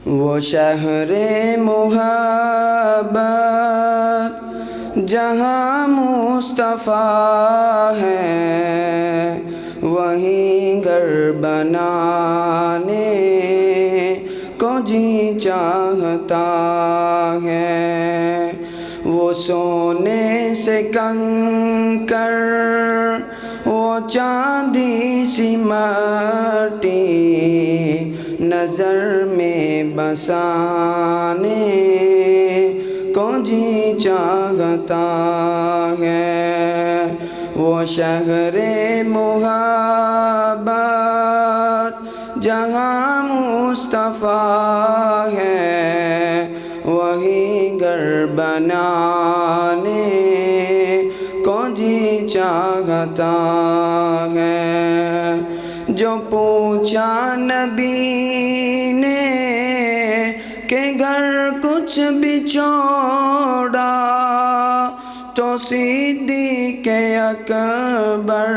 وہ شہر محبت جہاں مصطفیٰ ہے، وہیں گھر بنانے کو جی چاہتا ہے۔ وہ سونے سے کنکر، وہ چاندی سی مٹی، نظر میں بسانے کو جی چاہتا ہے۔ وہ شہر محبت جہاں مصطفیٰ ہے، وہیں گھر بنانے کو جی چاہتا ہے۔ جو پوچھا نبی نے کہ گھر کچھ بچھوڑا، تو صدیق اکبر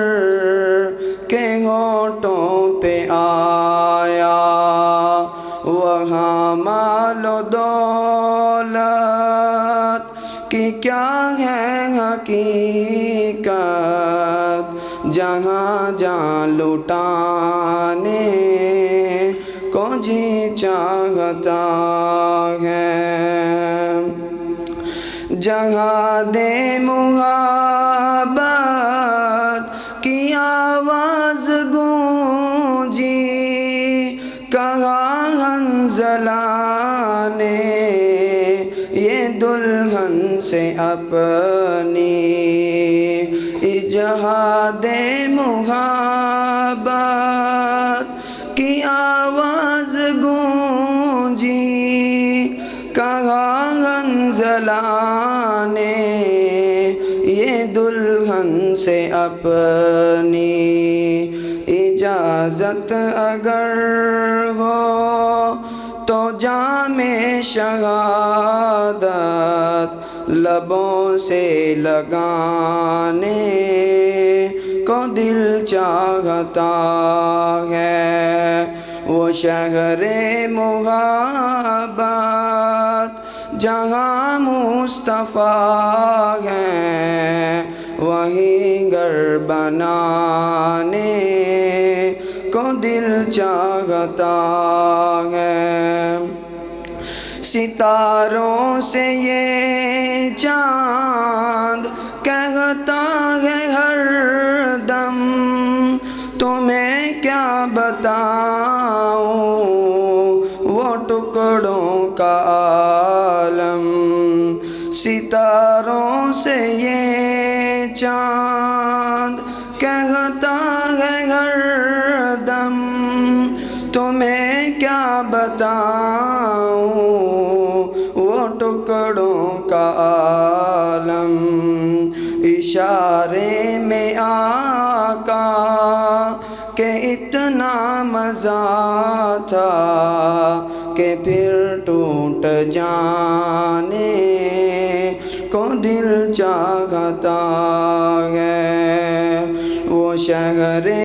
کے ہونٹوں پہ آیا، وہاں مال و دولت کی کیا ہے حقیقت، جہاں جان لٹانے کو جی چاہتا ہے۔ جہاد محبت کی آواز گونجی، کہا حنظلہ نے یہ دلہن سے اپنی، جہاد محبت کی آواز گونجی، کہا حنظلہ نے یہ دلہن سے اپنی، اجازت اگر ہو تو جام شہادت لبوں سے لگانے کو دل چاہتا ہے۔ وہ شہر محبت جہاں مصطفیٰ ہے، وہیں گھر بنانے کو دل چاہتا ہے۔ ستاروں سے یہ چاند کہتا ہے ہر دم، تمہیں کیا بتاؤں وہ ٹکڑوں کا عالم۔ ستاروں سے یہ چاند کہتا ہے ہر دم، تمہیں کیا بتاؤں وہ ٹکڑوں کا عالم۔ اشارے میں آقا کہ اتنا مزہ تھا کہ پھر ٹوٹ جانے کو دل چاہتا ہے۔ وہ شہر